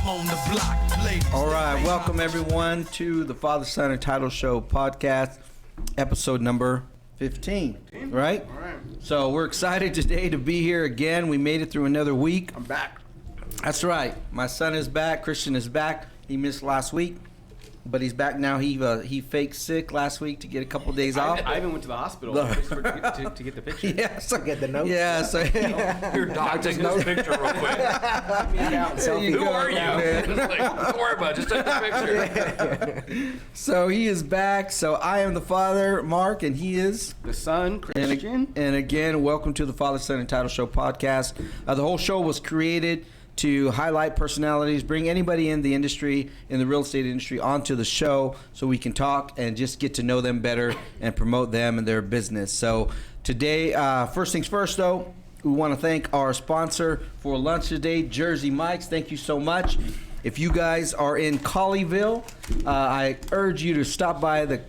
on the block. Ladies. All right, welcome everyone to the Father, Son, and Title Show podcast, episode number 15, right? All right. So we're excited today to be here again. We made it through another week. I'm back. That's right. My son is back. Christian is back. He missed last week, but he's back now. He faked sick last week to get a couple days off. I even went to the hospital just to get the picture. Yeah, so Get the notes. yeah, so Your dog, take this picture real quick. there you Who go, are you? man. Like, don't worry about it. Just take the picture. So he is back. So I am the father, Mark, and he is The son, Christian. And again, welcome to the Father, Son, and Title Show podcast. The whole show was created to highlight personalities, bring anybody in the industry, in the real estate industry, onto the show so we can talk and just get to know them better and promote them and their business. So today, first things first, though, we want to thank our sponsor for lunch today, Jersey Mike's. Thank you so much. If you guys are in Colleyville, I urge you to stop by the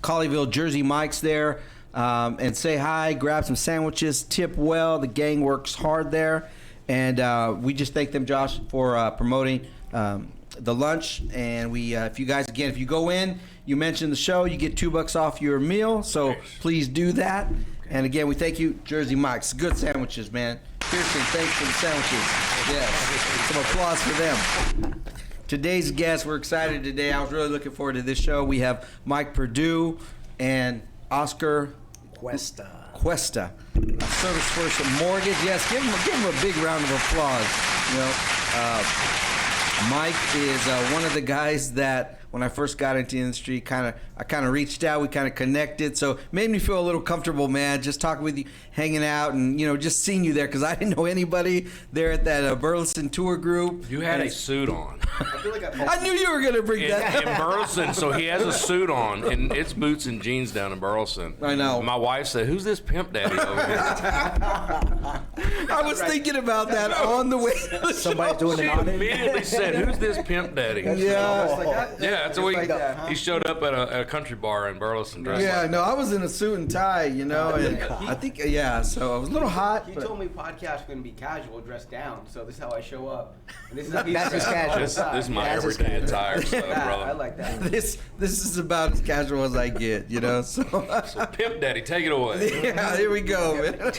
Colleyville Jersey Mike's there and say hi, grab some sandwiches, tip well. The gang works hard there. And we just thank them, Josh, for promoting the lunch. And we, if you guys, again, if you go in, you mention the show, you get $2 off your meal. So please do that. And again, we thank you, Jersey Mike's. Good sandwiches, man. Pearson, thanks for the sandwiches. Yes, some applause for them. Today's guest, we're excited today. I was really looking forward to this show. We have Mike Perdue and Oscar Cuesta. Service First Mortgage. Yes, give him a big round of applause. You know, Mike is one of the guys that when I first got into the industry, I kind of reached out. We kind of connected, so it made me feel a little comfortable, man. Just talking with you, hanging out, and just seeing you there because I didn't know anybody there at that Burleson tour group. You had a suit on. I feel like I knew you were gonna bring that. In Burleson, so he has a suit on, and it's boots and jeans down in Burleson. I know. My wife said, "Who's this pimp daddy over here?" I was thinking about that on the way. To the Somebody show. doing She an audit. immediately said, "Who's this pimp daddy?" Yeah. Yeah, that's what like that, huh? he showed up at a country bar in Burleson dressed Yeah, like. no, I was in a suit and tie, and I think, so I was a little hot. He but- told me podcast going to be casual, dressed down. So this is how I show up. And this is That's just casual. This is my That's his everyday character. attire, so, brother. I like that. This is about as casual as I get, so. So pimp daddy, take it away. Yeah, here we go, man.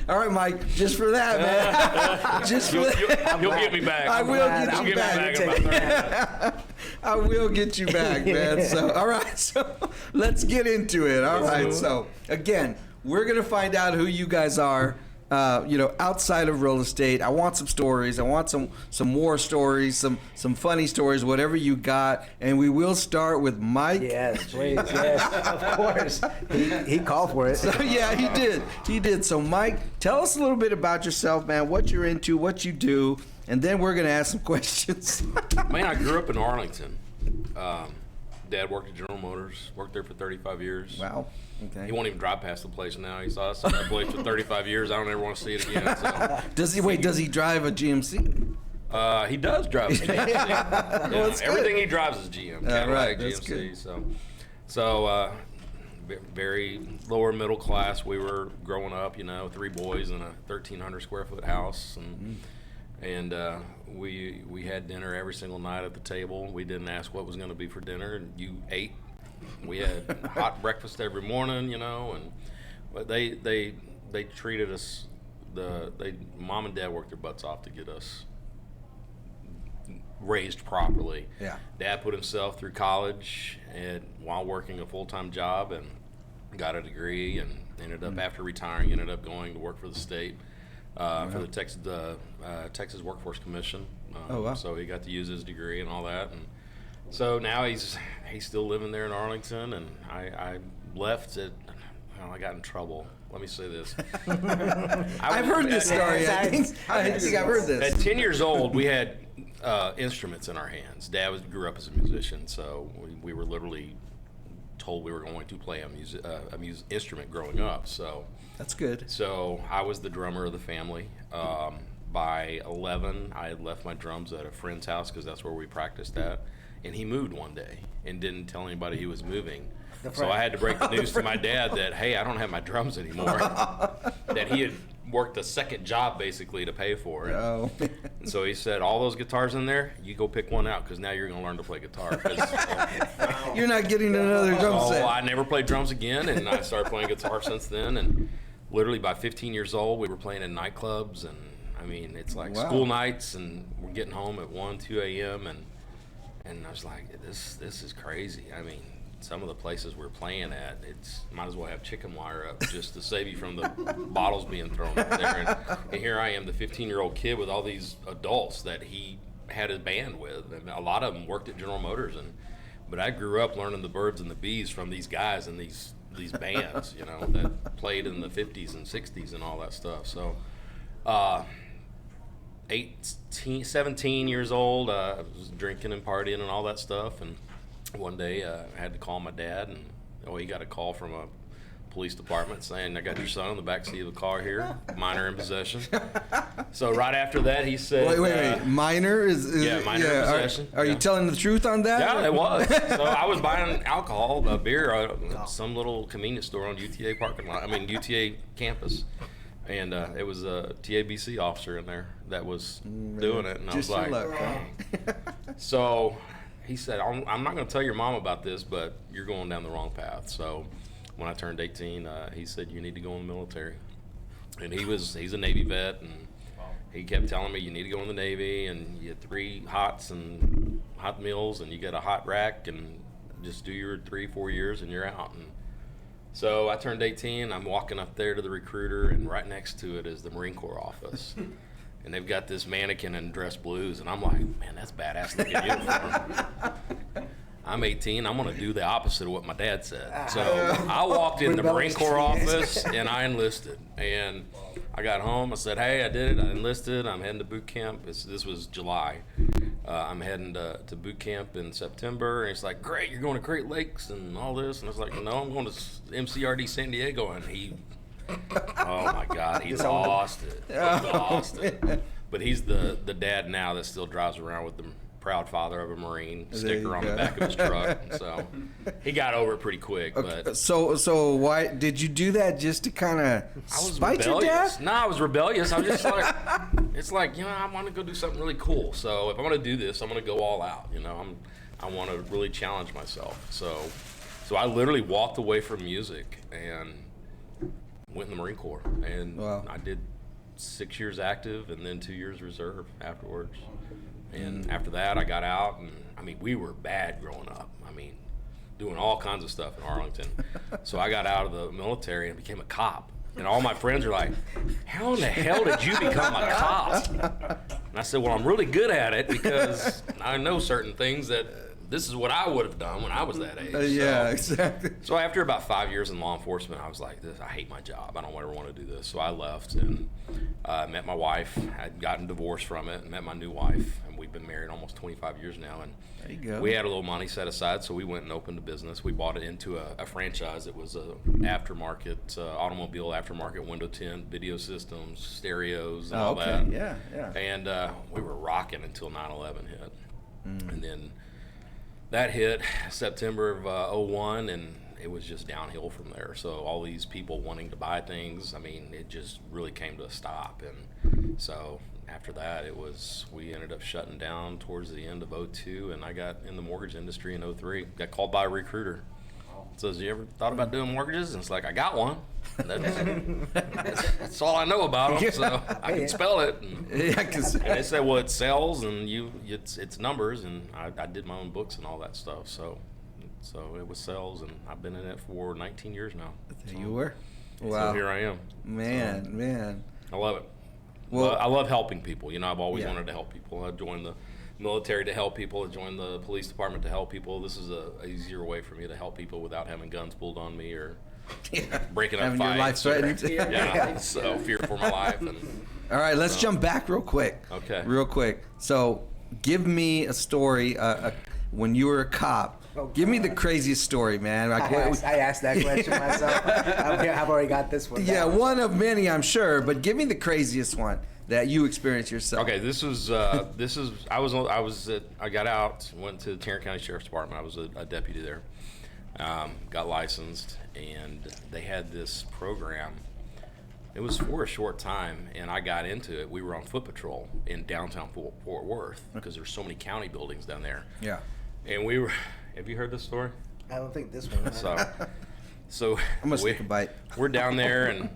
All right, Mike, just for that, man. Just for that. You'll get me back. I will get You'll you get me back. back in about 30 minutes. I will get you back, man. So, all right, so let's get into it. All right, so again, we're gonna find out who you guys are. Outside of real estate. I want some stories. I want some war stories, some funny stories, whatever you got. And we will start with Mike. Yes, please. Yes, of course. He called for it. So, yeah, he did. So Mike, tell us a little bit about yourself, man, what you're into, what you do, and then we're going to ask some questions. Man, I grew up in Arlington. Dad worked at General Motors, worked there for 35 years. Wow. Okay. He won't even drive past the place now. He saw us in that place for 35 years. I don't ever want to see it again. So. Does he drive a GMC? He does drive a GMC. Well, that's good. Everything he drives is GM. Cadillac, right, that's GMC. good. So very lower middle class. We were growing up, 3 boys in a 1,300 square foot house, and we had dinner every single night at the table. We didn't ask what was going to be for dinner, and you ate. We had hot breakfast every morning, but they treated us. Mom and Dad worked their butts off to get us raised properly. Yeah. Dad put himself through college while working a full-time job and got a degree, and ended up after retiring going to work for the state. For the Texas Workforce Commission. Oh, wow. So he got to use his degree and all that, and so now he's still living there in Arlington. And I left it. I got in trouble. Let me say this. I've heard this story. I think I've heard this. At 10 years old, we had instruments in our hands. Dad grew up as a musician, so we were literally told we were going to play a instrument growing up. So. That's good. So I was the drummer of the family. By 11, I had left my drums at a friend's house because that's where we practiced at. And he moved one day and didn't tell anybody he was moving. So I had to break the news to my dad that, hey, I don't have my drums anymore. That he had worked a second job basically to pay for it. Oh. And so he said, all those guitars in there, you go pick one out because now you're going to learn to play guitar. 'Cause, You're not getting another drum oh, set. I never played drums again, and I started playing guitar since then. And literally by 15 years old, we were playing in nightclubs, and I mean, it's like Wow. school nights, and we're getting home at 1, 2 a.m. And I was like, this is crazy. I mean, some of the places we're playing at, it's might as well have chicken wire up just to save you from the bottles being thrown up there. And here I am, the 15-year-old kid with all these adults that he had a band with, and a lot of them worked at General Motors. But I grew up learning the birds and the bees from these guys and these bands, you know, that played in the 50s and 60s and all that stuff. So 17 years old, I was drinking and partying and all that stuff, and one day I had to call my dad, and he got a call from a police department saying, I got your son in the backseat of the car here, minor in possession. So right after that, he said... Wait. Minor is yeah, minor in possession. Are you telling the truth on that? Yeah, it was. So I was buying alcohol, beer, some little convenience store on UTA parking lot. I mean, UTA campus. And it was a TABC officer in there that was doing it. And Just I was your like... luck, huh? So he said, I'm not going to tell your mom about this, but you're going down the wrong path. So when I turned 18, he said, you need to go in the military. And he's a Navy vet, and he kept telling me, you need to go in the Navy, and you get 3 hots and hot meals, and you get a hot rack, and just do your 3-4 years, and you're out. And so I turned 18, I'm walking up there to the recruiter, and right next to it is the Marine Corps office. And they've got this mannequin in dress blues, and I'm like, man, that's badass looking uniform. I'm 18, I'm gonna do the opposite of what my dad said. So I walked in the Marine Corps office and I enlisted. And I got home, I said, hey, I did it, I enlisted, I'm heading to boot camp. This was July. I'm heading to boot camp in September, and it's like, great, you're going to Great Lakes and all this. And I was like, no, I'm going to MCRD San Diego. And he, oh my God, he lost it. He lost it. But he's the dad now that still drives around with the proud father of a Marine sticker on the back of his truck. So he got over it pretty quick. Okay, But so why did you do that? Just to kind of I was spite your rebellious. dad? No, I was rebellious. I was just like, it's like, I want to go do something really cool. So if I'm going to do this, I'm going to go all out. I want to really challenge myself. So I literally walked away from music and went in the Marine Corps. And Wow. I did 6 years active and then 2 years reserve afterwards. And after that, I got out, and I mean, we were bad growing up. I mean, doing all kinds of stuff in Arlington. So I got out of the military and became a cop. And all my friends are like, how in the hell did you become a cop? And I said, well, I'm really good at it because I know certain things that this is what I would have done when I was that age. Yeah, exactly. So after about 5 years in law enforcement, I was like, I hate my job. I don't ever want to do this. So I left and met my wife. I'd gotten divorced from it and met my new wife. And we've been married almost 25 years now. And There you go. we had a little money set aside, so we went and opened a business. We bought it into a franchise. It was a aftermarket, automobile aftermarket window tint, video systems, stereos, and all that. Yeah. And we were rocking until 9/11 hit. And then that hit September of 01, and it was just downhill from there. So all these people wanting to buy things, I mean, it just really came to a stop. And so after that, we ended up shutting down towards the end of 02, and I got in the mortgage industry in 03. Got called by a recruiter. Says, you ever thought about doing mortgages? And it's like, I got one. That's all I know about them, so I can spell it. And they said, well, it sells, and it's numbers, and I did my own books and all that stuff. So it was sales, and I've been in it for 19 years now. There you were. So Wow. here I am. Man. I love it. Well, I love helping people. I've always Yeah. wanted to help people. I joined the military to help people. I joined the police department to help people. This is a easier way for me to help people without having guns pulled on me or breaking up having your life fights. threatened. Yeah, so fear for my life. And All right, let's jump back real quick. Okay. Real quick. So, give me a story when you were a cop. Give me the craziest story, man. Like, I asked that question myself. I've already got this one. yeah, down. one of many, I'm sure, but give me the craziest one that you experienced yourself. okay, I got out, went to the Tarrant County Sheriff's Department. I was a deputy there. Got licensed, and they had this program It was for a short time, and I got into it. We were on foot patrol in downtown Fort Worth because there's so many county buildings down there. Yeah. And we were. Have you heard this story? I don't think this one. So I'm gonna take a bite. We're down there, and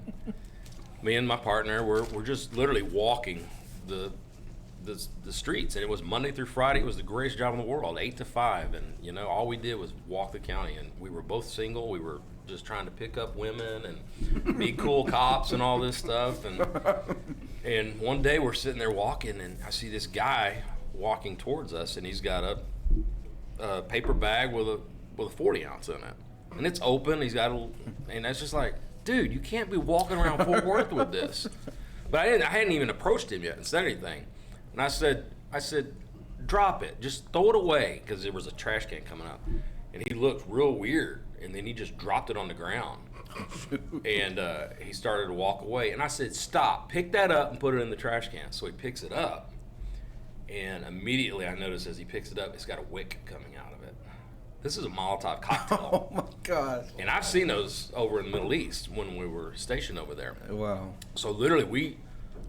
me and my partner, we're just literally walking the streets, and it was Monday through Friday. It was the greatest job in the world, 8 to 5, and you know, all we did was walk the county, and we were both single. We were just trying to pick up women and be cool cops and all this stuff, and one day we're sitting there walking, and I see this guy walking towards us, and he's got a paper bag with a 40 ounce in it, and it's open. He's got and that's just like, dude, you can't be walking around Fort Worth with this. But I hadn't even approached him yet and said anything. And I said, drop it, just throw it away, because there was a trash can coming up. And he looked real weird, and then he just dropped it on the ground. And he started to walk away. And I said, stop, pick that up and put it in the trash can. So he picks it up, and immediately I notice as he picks it up, it's got a wick coming out of it. This is a Molotov cocktail. Oh my God. And I've seen those over in the Middle East when we were stationed over there. Wow. So literally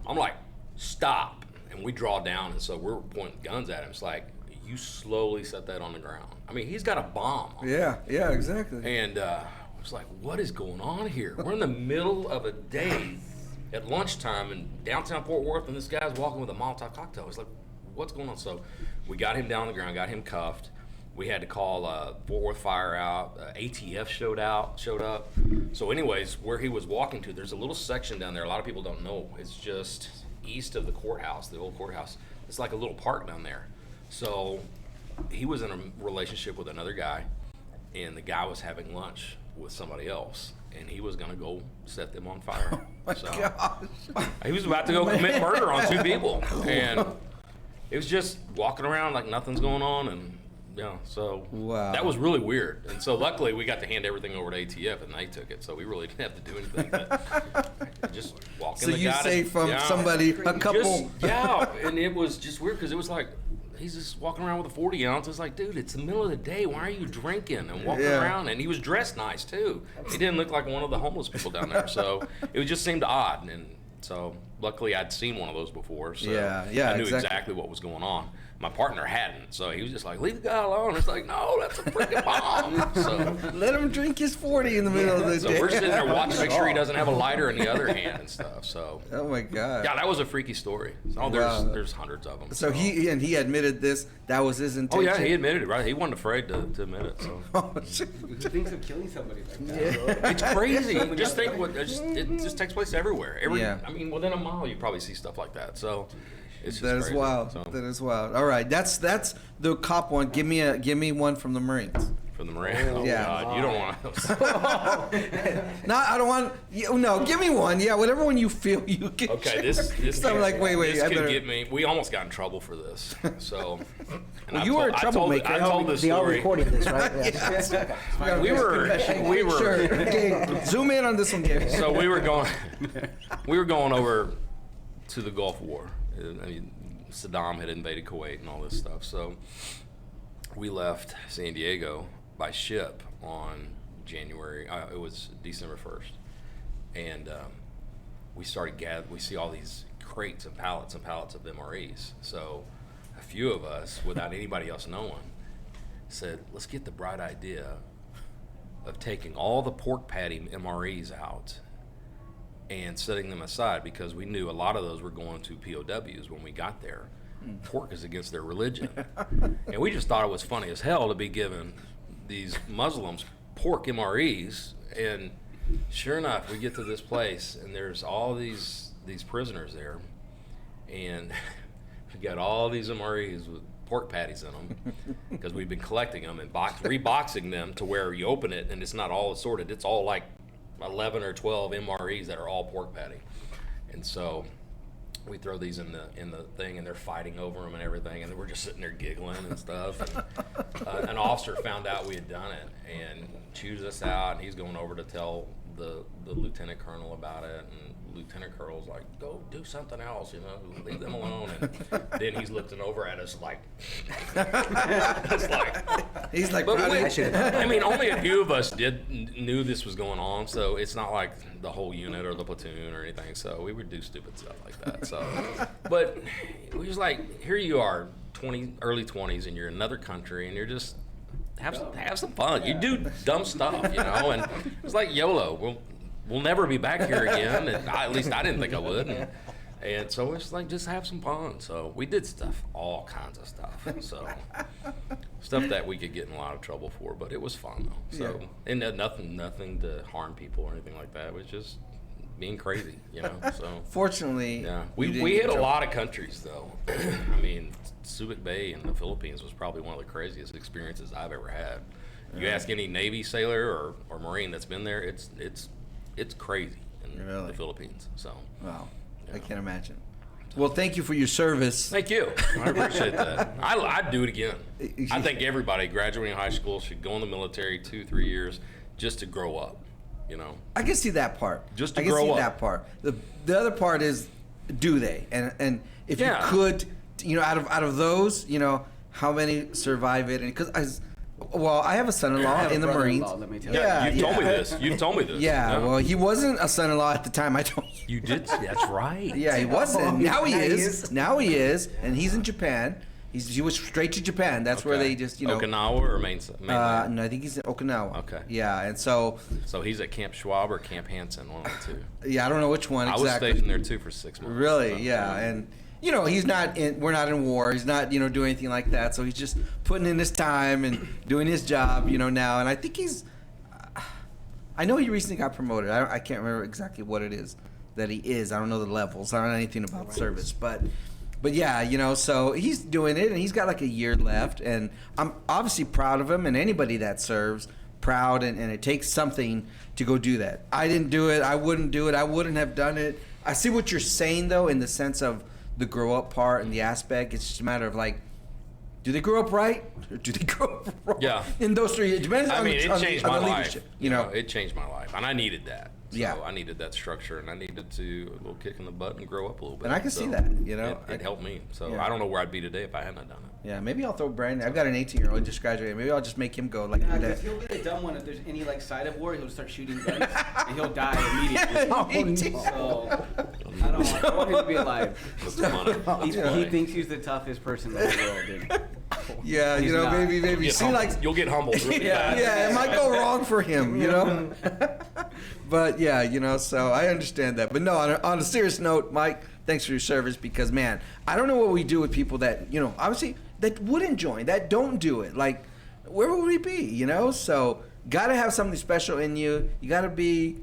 I'm like, stop. And we draw down, and so we're pointing guns at him. It's like, you slowly set that on the ground. I mean, he's got a bomb on him. Yeah, exactly. And it's like, what is going on here? We're in the middle of a day at lunchtime in downtown Fort Worth, and this guy's walking with a Molotov cocktail. It's like, what's going on? So we got him down on the ground, got him cuffed. We had to call Fort Worth Fire out. ATF showed up. So anyways, where he was walking to, there's a little section down there. A lot of people don't know. It's just east of the courthouse, the old courthouse. It's like a little park down there. So he was in a relationship with another guy, and the guy was having lunch with somebody else, and he was gonna go set them on fire. Oh my gosh. He was about to go commit murder on 2 people, and it was just walking around like nothing's going on, and yeah, so wow. That was really weird. And so luckily we got to hand everything over to ATF, and they took it, so we really didn't have to do anything. But just walking. So you say from somebody a couple. And it was just weird because it was like he's just walking around with a 40 ounce. It's like, dude, it's the middle of the day. Why are you drinking and walking around? And he was dressed nice too. He didn't look like one of the homeless people down there. So it just seemed odd. And so luckily I'd seen one of those before. So I knew exactly what was going on. My partner hadn't, so he was just like, leave the guy alone. It's like, no, that's a freaking bomb. So let him drink his 40 in the middle of the day. So we're sitting there watching, make sure he doesn't have a lighter in the other hand and stuff. So oh my God. Yeah, that was a freaky story. So there's hundreds of them. So he admitted this. That was his intention. Oh yeah, he admitted it, right? He wasn't afraid to admit it. So Who thinks of killing somebody like that? Yeah. it's crazy. Just think it just takes place everywhere. I mean, within a mile you probably see stuff like that. So it's just that is crazy. wild. So, that is wild. All right, that's the cop one. Give me one from the Marines. from the Marines. Oh Yeah. God, you don't want those. No, I don't want. No, give me one. Yeah, whatever one you feel you can. Okay, share. this. So I'm like, wait. This I could better. get me. We almost got in trouble for this. So. and Well, I you were a I troublemaker. I told this They are story. recording this, right? Yes. We were. Sure. Okay, zoom in on this one, Gary. So we were going over to the Gulf War. I mean, Saddam had invaded Kuwait and all this stuff. So we left San Diego by ship on it was December 1st. And we started we see all these crates and pallets of MREs. So a few of us, without anybody else knowing, said, let's get the bright idea of taking all the pork patty MREs out and setting them aside, because we knew a lot of those were going to POWs when we got there. Pork is against their religion. And we just thought it was funny as hell to be giving these Muslims pork MREs. And sure enough, we get to this place and there's all these prisoners there, and we got all these MREs with pork patties in them because we've been collecting them and reboxing them to where you open it and it's not all assorted. It's all like 11 or 12 MREs that are all pork patty. And so we throw these in the thing, and they're fighting over them and everything, and we're just sitting there giggling and stuff. And, an officer found out we had done it and chews us out, and he's going over to tell the lieutenant colonel about it, and lieutenant colonel's like, go do something else, leave them alone. And then he's looking over at us like, it's like, He's like, but "Brother." I mean, only a few of us knew this was going on, so it's not like the whole unit or the platoon or anything. So we would do stupid stuff like that. So, but we was like, here you are, early 20s, and you're in another country, and you're just have some fun. You do dumb stuff, and it's like YOLO. We'll never be back here again. And at least I didn't think I would. And so it's like, just have some fun. So we did stuff, all kinds of stuff. So stuff that we could get in a lot of trouble for, but it was fun though. So and nothing to harm people or anything like that. It was just being crazy, So Fortunately, yeah, you we didn't hit get a trouble. lot of countries though. I mean, Subic Bay in the Philippines was probably one of the craziest experiences I've ever had. You ask any Navy sailor or Marine that's been there, it's crazy in Really? the Philippines. So. Wow, Yeah. I can't imagine. Well, thank you for your service. Thank you. I appreciate that. I'd do it again. I think everybody graduating high school should go in the military 2-3 years just to grow up, I can see that part. Just to I can grow see up. that part. The other part is, do they? And if Yeah. you could, out of those, how many survive it? And because I have a son-in-law I have a in the Marines. brother-in-law, let me tell you. Yeah, Yeah, you've told me yeah. this. You've told me this. Yeah, No. well, he wasn't a son-in-law at the time. I told you. You did. That's right. Yeah, he wasn't. Now he Now he is. is. Now he is, and he's in Japan. He was straight to Japan. That's where Okay. they just, Okinawa or mainland? No, I think he's in Okinawa. Okay. Yeah, and so, So he's at Camp Schwab or Camp Hansen, one of the two. yeah, I don't know which one I was exactly. stationed there too for 6 months. Really? So, Yeah, and he's not in. We're not in war. He's not, doing anything like that. So he's just putting in his time and doing his job, now. And I think he's. I know he recently got promoted. I can't remember exactly what it is that he is. I don't know the levels. I don't know anything about service, but yeah, so he's doing it, and he's got like a year left, and I'm obviously proud of him, and anybody that serves, proud, and it takes something to go do that. I didn't do it. I wouldn't do it. I wouldn't have done it. I see what you're saying, though, in the sense of the grow up part and the aspect. It's just a matter of like, do they grow up right, or do they grow up wrong? Yeah. In those three, it depends I on mean, the, it on the- changed on my the life. leadership. It changed my life, and I needed that. So Yeah. I needed that structure, and I needed a little kick in the butt and grow up a little bit. And I can So see that, It helped me. So Yeah. I don't know where I'd be today if I hadn't done it. Yeah, maybe I'll throw Brandon. I've got an 18-year-old just graduated. Maybe I'll just make him go like Yeah, your because dad. he'll be the dumb one if there's any side of war. He'll start shooting guns and he'll die immediately. So I don't want him to be alive. That's funny. He thinks he's the toughest person in the world, dude. Yeah, He's not. maybe You'll get see humbled. like You'll get humbled really yeah, fast. it might go wrong for him, But yeah, so I understand that. But no, on a serious note, Mike, thanks for your service because man, I don't know what we do with people that obviously that wouldn't join, that don't do it. Like, where would we be? So gotta have something special in you. You gotta be.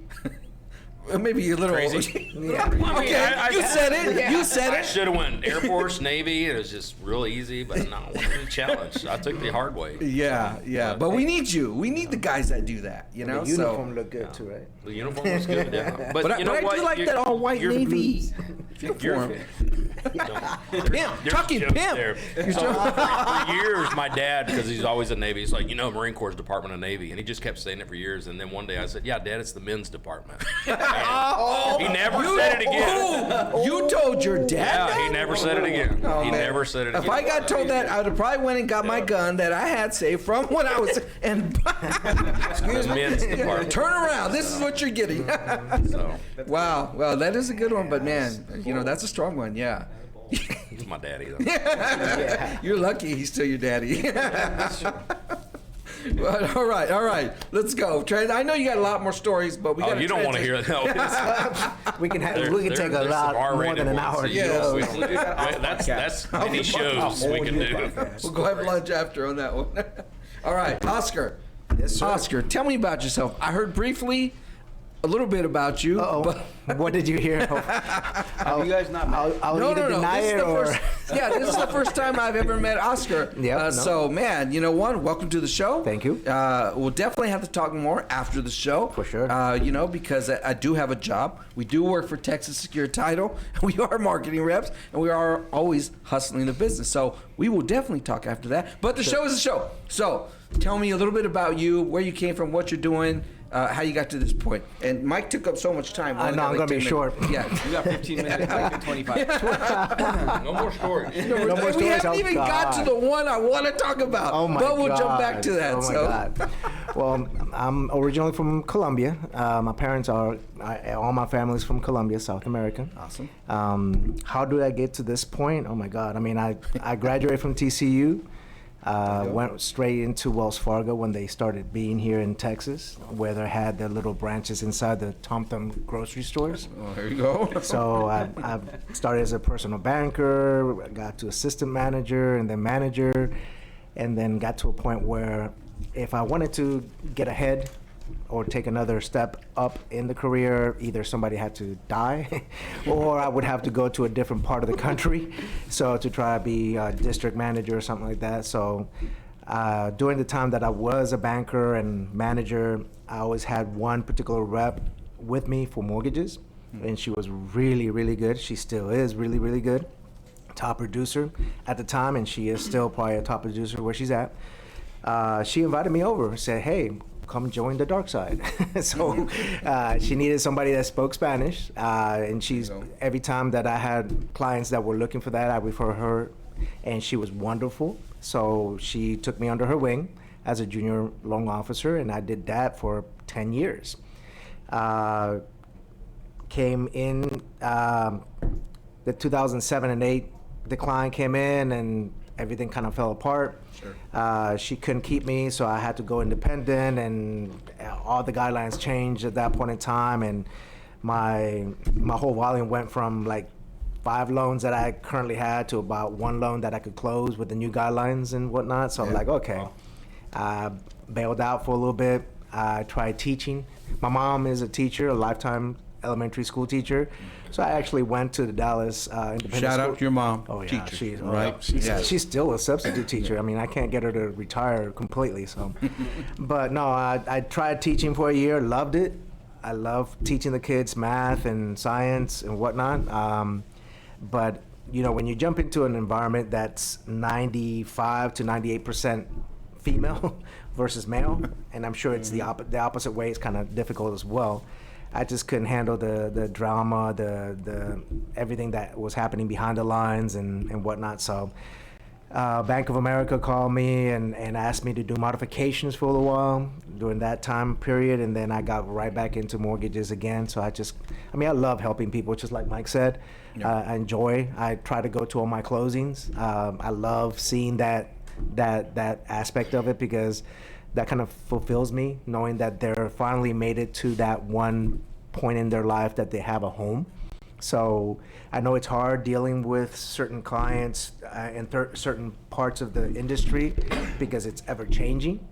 Maybe a little Crazy. Yeah. I mean, Okay, you said it. You said I it. should have went Air Force, Navy. It was just real easy, but no, it was a challenge. I took the hard way. Yeah. But we need you. We need the guys that do that. The So uniform looked good too, right? The uniform was good, yeah. But you know I what? do like that all white You're- Navy uniform. Pimp, Chucky, jokes pimp. there. So, for years, my dad, because he's always in Navy, he's like, Marine Corps Department of Navy, and he just kept saying it for years. And then one day I said, "Yeah, Dad, it's the men's department." And he never said it again. You told your dad Yeah, that? he never said it again. Oh, He man. never said it again. If I got told that, I would have probably went and got my gun that I had saved from when I was and the men's department. turn around. This is what you're getting. So Wow. Well, that is a good one, but man, that's a strong one. Yeah. he's my daddy, though. You're lucky he's still your daddy. But, all right. Let's go. I know you got a lot more stories, but we got. Oh, you don't want to hear that. We can There- we can there- take a there's lot some more R-rated than an ones hour. that you Yeah. don't- That's many shows we can do. We'll go have lunch after on that one. All right, Oscar. Yes, sir. Oscar, tell me about yourself. I heard briefly a little bit about you. Uh-oh. What did you hear? Have you guys not met? I'll No, either no, no. deny This is it the or first. Yeah, this is the first time I've ever met Oscar. Yep, no. So, man, welcome to the show. Thank you. We'll definitely have to talk more after the show. For sure. Because I do have a job. We do work for Texas Secure Title. We are marketing reps, and we are always hustling the business. So we will definitely talk after that. But the show is a show. So tell me a little bit about you, where you came from, what you're doing, how you got to this point. And Mike took up so much time. I know, I'm going to be short. Yeah. You got 15 minutes, I got 25. No more stories. No more We stories. haven't even got to the one I want to talk about. Oh my but we'll God. jump back to that. Oh my God. Well, I'm originally from Colombia. My parents are, all my family's from Colombia, South America. Awesome. How did I get to this point? Oh my God. I mean, I graduated from TCU. Went straight into Wells Fargo when they started being here in Texas, where they had their little branches inside the Tom Thumb grocery stores. Well, there you go. So I started as a personal banker, got to assistant manager, and then manager, and then got to a point where if I wanted to get ahead or take another step up in the career, either somebody had to die or I would have to go to a different part of the country, so to try to be a district manager or something like that. So during the time that I was a banker and manager, I always had one particular rep with me for mortgages, and she was really, really good. She still is really, really good. Top producer at the time, and she is still probably a top producer where she's at. She invited me over and said, hey, come join the dark side. So she needed somebody that spoke Spanish, and every time that I had clients that were looking for that, I refer her, and she was wonderful. So she took me under her wing as a junior loan officer, and I did that for 10 years. Came in the 2007 and 8 decline came in, and everything kind of fell apart. Sure. She couldn't keep me, so I had to go independent, and all the guidelines changed at that point in time, and my whole volume went from like 5 loans that I currently had to about 1 loan that I could close with the new guidelines and whatnot. So I'm like, okay. I bailed out for a little bit. I tried teaching. My mom is a teacher, a lifetime elementary school teacher. So I actually went to the Dallas Independent Shout School. out to your mom. Oh yeah, teacher, she's right. She's still a substitute teacher. I mean, I can't get her to retire completely. So, but no, I tried teaching for a year. Loved it. I love teaching the kids math and science and whatnot. But you know, when you jump into an environment that's 95 to 98% female versus male, and I'm sure it's the opposite way. It's kind of difficult as well. I just couldn't handle the drama, the everything that was happening behind the lines and whatnot. So Bank of America called me and asked me to do modifications for a little while during that time period, and then I got right back into mortgages again. So I love helping people, just like Mike said. Yeah. I try to go to all my closings. I love seeing that aspect of it, because that kind of fulfills me, knowing that they're finally made it to that one point in their life that they have a home. So I know it's hard dealing with certain clients in certain parts of the industry, because it's ever changing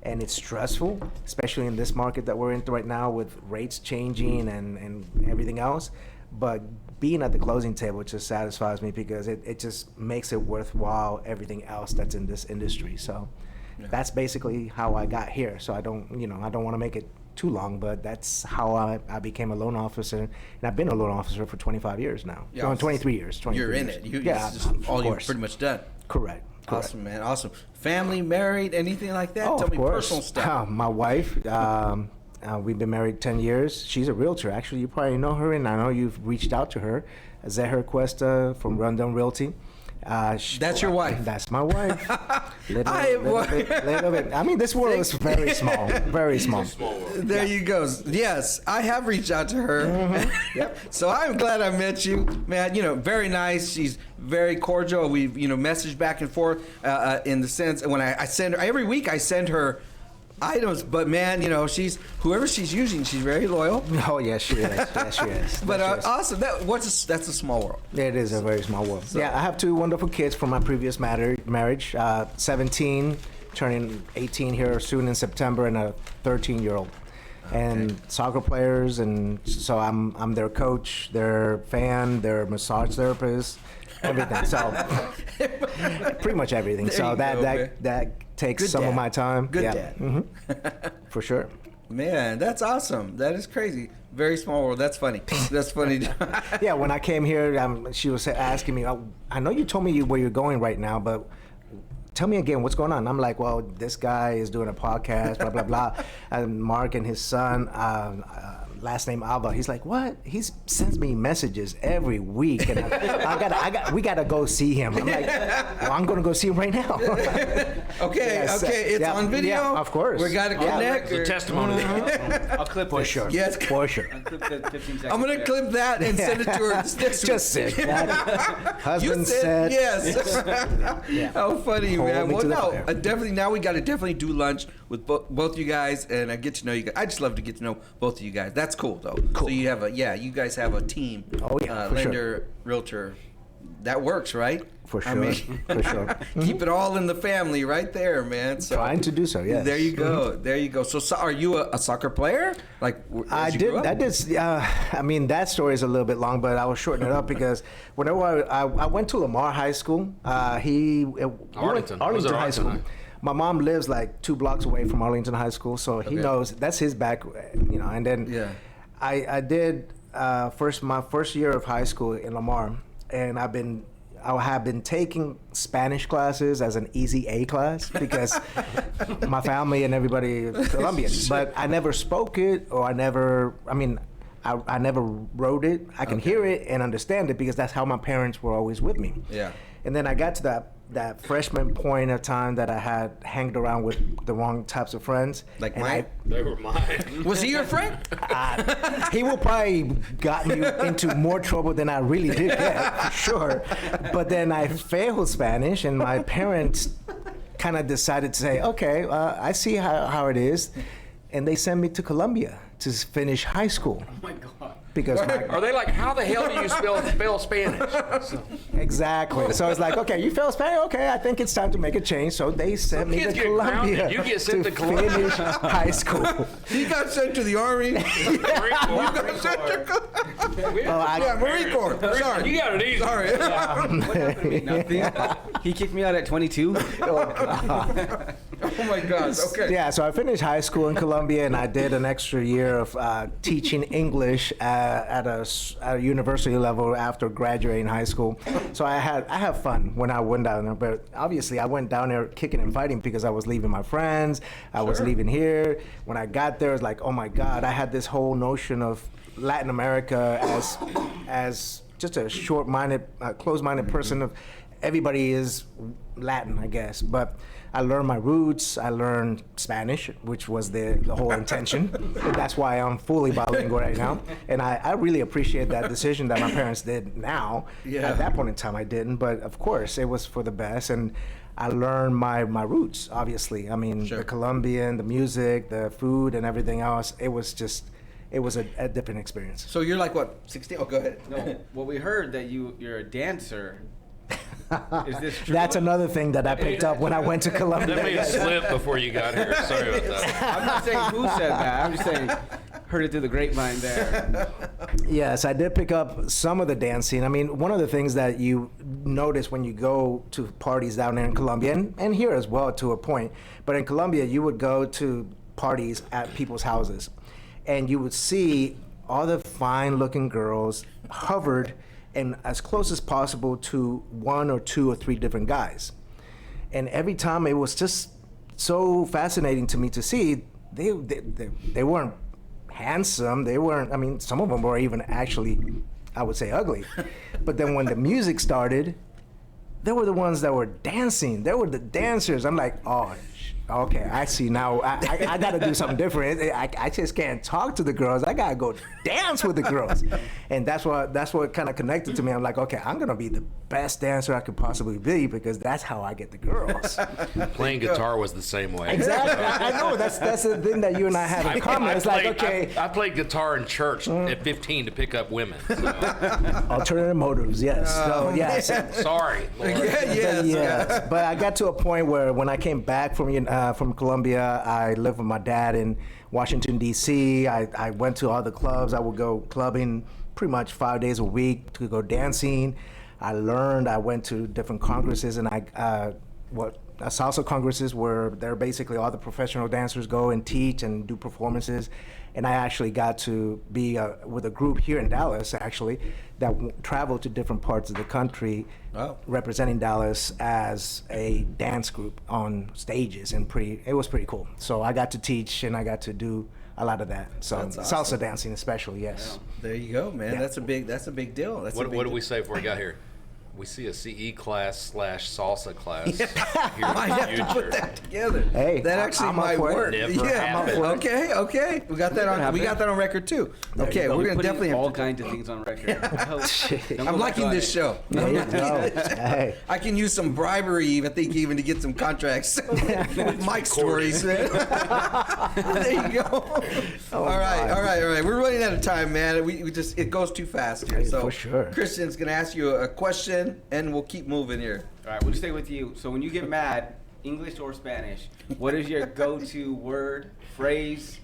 and it's stressful, especially in this market that we're in right now with rates changing and everything else. But being at the closing table just satisfies me, because it just makes it worthwhile, everything else that's in this industry. So that's basically how I got here. So I don't want to make it too long, but that's how I became a loan officer, and I've been a loan officer for 25 years now. Yeah, 23 years. 23 you're in years. it. Yeah, it's just all you've pretty much done. Correct. Awesome, man. Awesome. Family, married, anything like that? Oh, Tell of me course. personal stuff. My wife, we've been married 10 years. She's a realtor. Actually, you probably know her, and I know you've reached out to her. Zahir Cuesta from Rhinestone Realty. That's your wife? That's my wife. Little bit. I mean, this world is very small. Very small. There you go. Yes, I have reached out to her. Mm-hmm. Yep. So I'm glad I met you, man. Very nice. She's very cordial. We've messaged back and forth in the sense, when I send her every week, I send her items, but man, whoever she's using, she's very loyal. Oh yes, she is. Yes, she is. But awesome. That's a small world. It is a very small world. So. Yeah, I have 2 wonderful kids from my previous marriage. 17, turning 18 here soon in September, and a 13-year-old. Okay. And soccer players, and so I'm their coach, their fan, their massage therapist, everything. So pretty much everything. There so that that takes Good some dad. of my time. Good yeah. dad. Mm-hmm. For sure. Man, that's awesome. That is crazy. Very small world. That's funny. That's funny. Yeah, when I came here, she was asking me, I know you told me where you're going right now, but tell me again, what's going on? I'm like, well, this guy is doing a podcast, blah, blah, blah. And Mark and his son, last name Alba, he's like, what? He sends me messages every week. And we got to go see him. I'm like, well, I'm going to go see him right now. Okay, it's on video. Yeah, of course. We got to connect. It's a testimony. I'll clip For this. sure. Yes. For sure. I'll clip the 15 seconds. I'm gonna there. clip that and send it to her. Just sit. Husband You said. yes. How funny, Hold man. me Well, to the no, fire. definitely. Now we got to definitely do lunch with both you guys, and I get to know you guys. I just love to get to know both of you guys. That's cool, though. Cool. So you have you guys have a team. Oh, yeah, for lender, sure. realtor. That works, right? For sure. I mean, For sure. keep it all in the family, right there, man. So Trying to do so, yes. There you go. There you go. So are you a soccer player? Like I as you grew did. up? I did. I mean, that story is a little bit long, but I will shorten it up because whenever I went to Lamar High School, Arlington. Was it High Arlington? School. My mom lives like 2 blocks away from Arlington High School, so he Okay. knows that's his back. And then I did my first year of high school in Lamar, and I have been taking Spanish classes as an easy A class because my family and everybody is Colombian. But I never spoke it, or I never wrote it. I can hear it and understand it because that's how my parents were always with me. Yeah. And then I got to that freshman point of time that I had hanged around with the wrong types of friends. Like and mine? They were mine. Was he your friend? He will probably got me into more trouble than I really did get, for sure. But then I failed Spanish, and my parents kind of decided to say, okay, I see how it is. And they sent me to Colombia to finish high school. Oh my God. Because Are they like, how the hell do you spell Spanish? exactly. So it's like, okay, you failed Spanish? Okay, I think it's time to make a change. So they sent me to kids get Colombia grounded. You get sent to Colombia. finish high school. He got sent to the army. Marine Corps. Marine Corps. Sorry. You got it easy. Sorry. What happened to me? Nothing. He kicked me out at 22. Oh my gosh. Okay. Yeah, so I finished high school in Colombia, and I did an extra year of teaching English at a university level after graduating high school. So I have fun when I went down there, but obviously I went down there kicking and fighting because I was leaving my friends, I was leaving here. When I got there, it was like, oh my God, I had this whole notion of Latin America as just a short-minded, closed-minded person of everybody is Latin, I guess. But I learned my roots. I learned Spanish, which was the whole intention. And that's why I'm fully bilingual right now. And I really appreciate that decision that my parents did now. Yeah. At that point in time, I didn't. But of course, it was for the best. And I learned my roots, obviously. I mean, Sure. the Colombian, the music, the food, and everything else. It was a different experience. So you're like what? 16? Oh, go ahead. No. Well, we heard that you're a dancer. Is this true? That's another thing that I picked up when I went to Colombia. That may have slipped before you got here. Sorry about that. I'm not saying who said that. I'm just saying heard it through the grapevine there. Yes, I did pick up some of the dancing. I mean, one of the things that you notice when you go to parties down there in Colombia, and here as well to a point, but in Colombia, you would go to parties at people's houses, and you would see all the fine-looking girls hovered and as close as possible to 1 or 2 or 3 different guys. And every time it was just so fascinating to me to see they weren't handsome. They weren't, I mean, some of them were even actually, I would say, ugly. But then when the music started, they were the ones that were dancing. They were the dancers. I'm like, oh, okay, I see now. I got to do something different. I just can't talk to the girls. I got to go dance with the girls. And that's what kind of connected to me. I'm like, okay, I'm going to be the best dancer I could possibly be because that's how I get the girls. Playing guitar was the same way. Exactly. I know. That's the thing that you and I have in common. It's like, okay. I played guitar in church at 15 to pick up women. So. Alternative motives, yes. So, yes. Sorry, Lord. Yes. But I got to a point where when I came back from Colombia, I lived with my dad in Washington, D.C. I went to all the clubs. I would go clubbing pretty much 5 days a week to go dancing. I learned. I went to different congresses, and Salsa Congresses, where they're basically all the professional dancers go and teach and do performances. And I actually got to be with a group here in Dallas, actually, that traveled to different parts of the country, representing Dallas as a dance group on stages, and it was pretty cool. So I got to teach and I got to do a lot of that. So That's awesome. salsa dancing, especially, yes. There you go, man. Yeah. That's a big deal. That's What a big did deal. we say before we got here? We see a CE class / salsa class. Here I in the have to put future. that together. Hey, that actually I'm up might for it. work. Never Yeah. happened. Okay. We got that on. We got that on record too. Okay, we're gonna Putting definitely have all to. kinds of things on record. I hope- don't go I'm back liking on this it. show. There you go. Hey. I can use some bribery, I think, even to get some contracts with Mike stories, man. There you go. All right. We're running out of time, man. We just it goes too fast here. Hey, So for sure. Christian's gonna ask you a question, and we'll keep moving here. All right, we'll stay with you. So when you get mad, English or Spanish, what is your go-to word, phrase?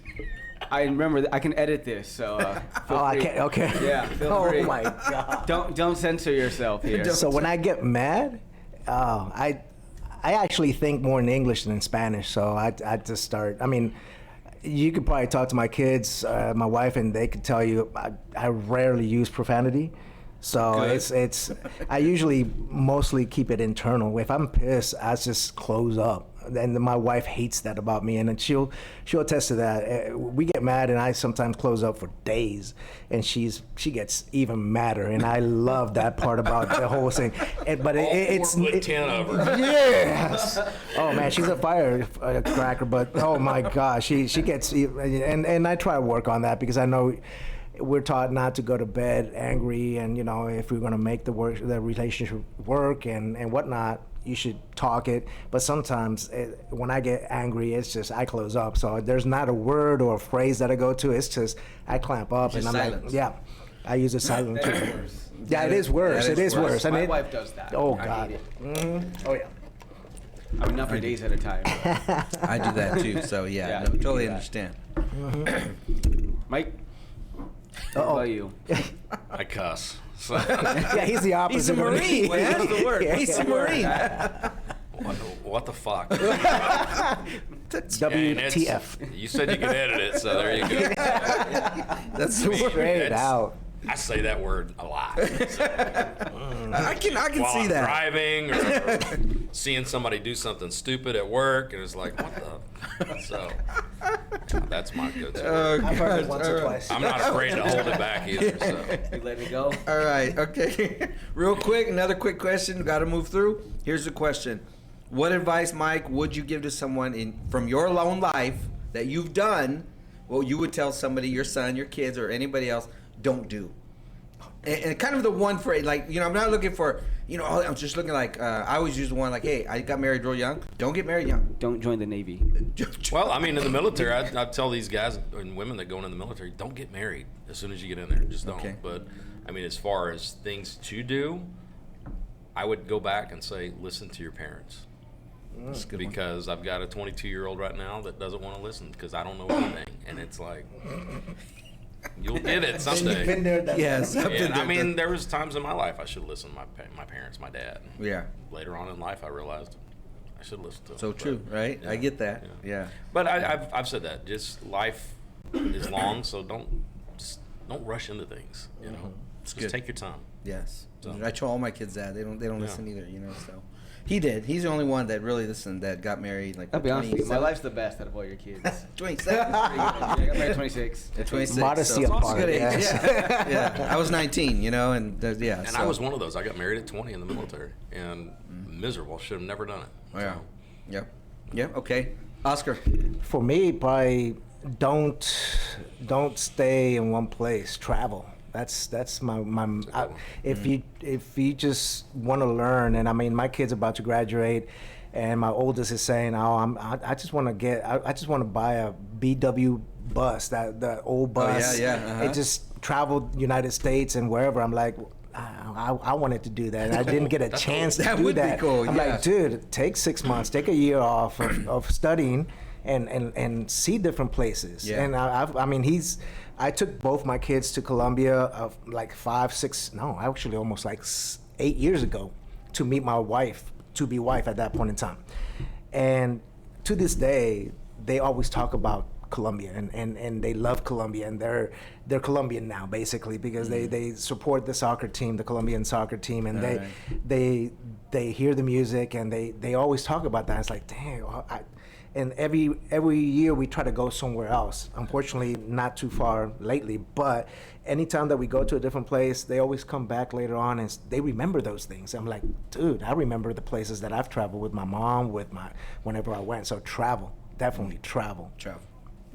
I remember I can edit this, so feel Oh, I free. can't. Okay. Yeah, feel Oh free. my God. Don't censor yourself here. So when I get mad, I actually think more in English than in Spanish. So I just start. I mean, you could probably talk to my kids, my wife, and they could tell you I rarely use profanity. So Good. it's I usually mostly keep it internal. If I'm pissed, I just close up. And my wife hates that about me, and then she'll attest to that. We get mad, and I sometimes close up for days, and she gets even madder, and I love that part about the whole thing. But it's 10 of her. yes. Oh man, she's a firecracker, but oh my gosh, she gets and I try to work on that because I know we're taught not to go to bed angry, and if we're going to make the relationship work and whatnot, you should talk it. But sometimes when I get angry, it's just I close up. So there's not a word or a phrase that I go to. It's just I clamp up Just and I'm silence. like, yeah, I use a silent That's treatment. worse. Yeah, it is worse. That It is is worse. My And wife does that. Oh I God. hate it. Mm-hmm. Oh yeah. I mean, not for days at a time. I do that too. So yeah, Yeah, no, you do totally that. understand. Mike, what Uh-oh. about you? I cuss. So, Yeah, he's the opposite. He's a of me. Marine. man. What's the word? He's a Marine. what the fuck? WTF. You said you could edit it, so there you go. That's the word. Straight That's- out. I say that word a lot. So, I can while see I'm that. driving or seeing somebody do something stupid at work, and it's like, what the? So that's my go-to. word. I've heard it gosh, once all or right. twice. I'm not afraid to hold it back either. So. You let it go? All right, okay. Real quick, another quick question. Got to move through. Here's the question: what advice, Mike, would you give to someone from your own life that you've done? Well, you would tell somebody, your son, your kids, or anybody else, don't do. And kind of the one for I'm not looking for, I'm just looking like I always use the one like, hey, I got married real young. Don't get married young. Don't join the Navy. Well, I mean, in the military, I tell these guys and women that go into the military, don't get married as soon as you get in there. Just don't. Okay. But, I mean, as far as things to do, I would go back and say, listen to your parents. That's a good one. Because I've got a 22-year-old right now that doesn't want to listen because I don't know anything. And it's like, you'll get it someday. You've been there, done that. Yes, I've been And, there. I mean, there was times in my life I should listen to my parents, my dad. Yeah. Later on in life, I realized I should listen to them. So true, right? I get that. Yeah. But I've said that. Just life is long, so don't rush into things. Just good. take your time. Yes. So- I tell all my kids that they don't listen either. So he did. He's the only one that really listened. That got married like. I'll be honest with you, my 27. life's the best out of all your kids. 27. I got married at 26. At 26. Modesty so it's apart, a good age. yes. Yeah. I was 19. And yeah. And so. I was one of those. I got married at 20 in the military, and miserable. Should have never done it. Yeah. So, Yep. Yeah. Okay. Oscar. For me, probably don't stay in one place. Travel. That's my if you just want to learn, and I mean my kid's about to graduate, and my oldest is saying, I just want to buy a BW bus, the old bus. yeah, uh-huh. It just traveled United States and wherever. I'm like, I wanted to do that, and I didn't get a chance to That do would be that. cool, I'm yeah. like, dude, take 6 months, take a year off of studying, and see different places. Yeah. And I mean, I took both my kids to Colombia like 5, 6, no, actually almost like 8 years ago to meet my wife to-be wife at that point in time. And to this day, they always talk about Colombia, and they love Colombia, and they're Colombian now, basically, because they support the soccer team, the Colombian soccer team, and they hear the music, and they always talk about that. It's like, dang. And every year we try to go somewhere else. Unfortunately, not too far lately, but anytime that we go to a different place, they always come back later on and they remember those things. I'm like, dude, I remember the places that I've traveled with my mom, whenever I went. So travel, definitely travel.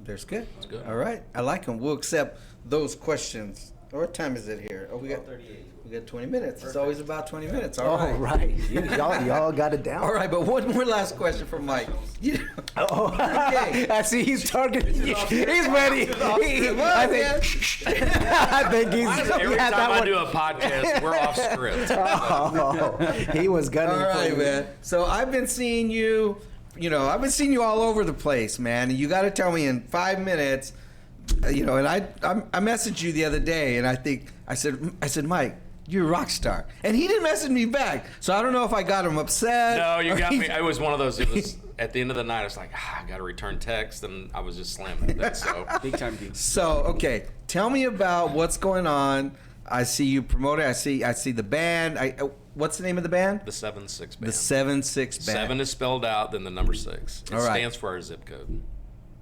There's good. That's good. All right. I like them. We'll accept those questions. What time is it here? Oh, we got 38. We got 20 minutes. Perfect. It's always about 20 minutes. All Oh, right. Y'all got it down. All right, but one more last question from Mike. Okay. I see he's targeting. He's ready. I think he's. Every time I do a podcast, we're off script. Oh, he was gunning. All right, for man. So I've been seeing you. I've been seeing you all over the place, man. And you got to tell me in 5 minutes. And I messaged you the other day, and I said, Mike, you're a rock star, and he didn't message me back. So I don't know if I got him upset. No, you got me. It was one of those. It was at the end of the night. I was like, I got to return text, and I was just slamming it. So Big time deal. So okay, tell me about what's going on. I see you promoting. I see the band. What's the name of the band? the 7-6 band. The 7-6 band. 7 is spelled out, then the number 6. It All right. stands for our zip code.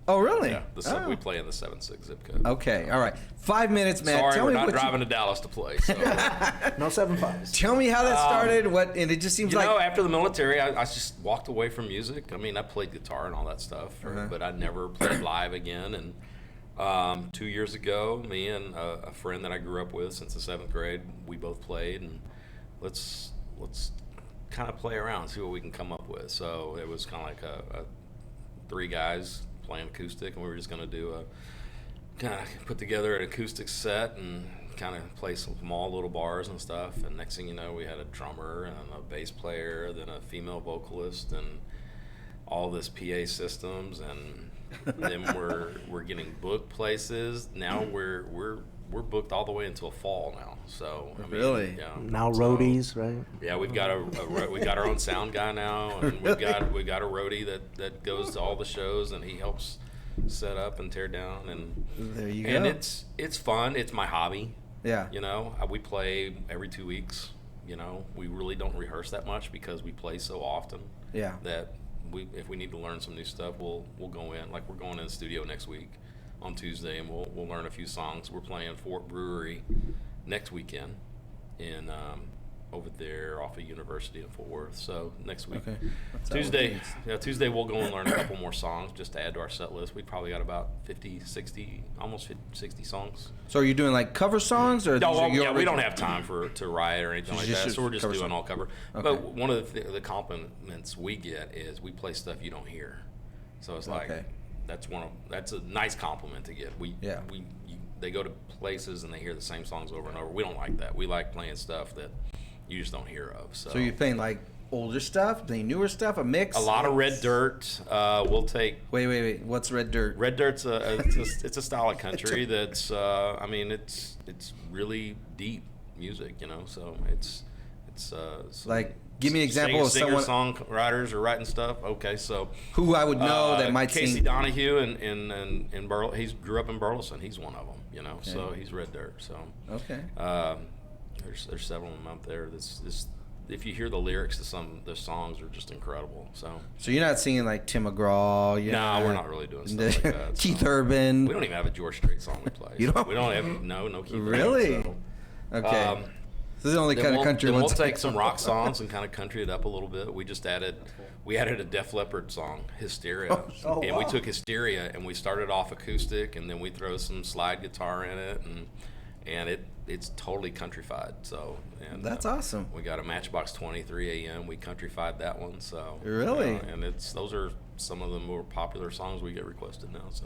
Oh, really? Yeah, we play in the 7-6 zip code. Okay, all right. 5 minutes, man. Sorry, Tell we're me not what driving to Dallas to play. So. No 7.5s. Tell me how that started. And it just seems like after the military, I just walked away from music. I mean, I played guitar and all that stuff, but I never played live again. And 2 years ago, me and a friend that I grew up with since the 7th grade, we both played, and let's kind of play around, see what we can come up with. So it was kind of like a 3 guys playing acoustic, and we were just going to do kind of put together an acoustic set and kind of play some small little bars and stuff. And next thing you know, we had a drummer and a bass player, then a female vocalist, and all this PA systems, and then we're getting booked places. Now we're booked all the way until fall now. So I mean, Really? yeah. Now roadies, right? Yeah, we've got we got our own sound guy now, and we got a roadie that goes to all the shows, and he helps set up and tear down, and there you go. and it's fun. It's my hobby. Yeah. We play every 2 weeks. We really don't rehearse that much because we play so often. Yeah. That if we need to learn some new stuff, we'll go in. Like we're going in the studio next week on Tuesday, and we'll learn a few songs. We're playing Fort Brewery next weekend in over there off of University in Fort Worth. So next week, Okay. Tuesday we'll go and learn a couple more songs just to add to our set list. We probably got about 50, 60, almost 50, 60 songs. So are you doing like cover songs or? No, these are your we don't original? have time to write or anything like that. So we're just cover doing songs. all cover. Okay. But one of the compliments we get is we play stuff you don't hear. So it's like Okay. that's a nice compliment to get. They go to places and they hear the same songs over and over. We don't like that. We like playing stuff that you just don't hear of. So So you're playing like older stuff, the newer stuff, a mix. a lot of Red Dirt. We'll take. Wait. What's Red Dirt? Red Dirt's it's a style of country that's it's really deep music, So it's Like, give me an example of someone songwriters are writing stuff. Okay, so who I would know that might Casey sing. Donahue in Burleson. He grew up in Burleson. He's one of them, So he's Red Dirt. So Okay. there's several of them out there. This if you hear the lyrics to some of the songs are just incredible. So So you're not singing like Tim McGraw. no, we're not really doing stuff like that. Keith so. Urban. We don't even have a George Strait song we play. You don't? We don't have no Keith Urban, Really? so. Okay. This is the only Then kind of we'll- country then we'll ones. take some rock songs and kind of country it up a little bit. We just added a Def Leppard song, Hysteria, and we took Hysteria and we started off acoustic, and then we throw some slide guitar in it, and it's totally countryfied. So and That's awesome. We got a Matchbox 23 AM. We countryfied that one. So Really? and those are some of the more popular songs we get requested now. So.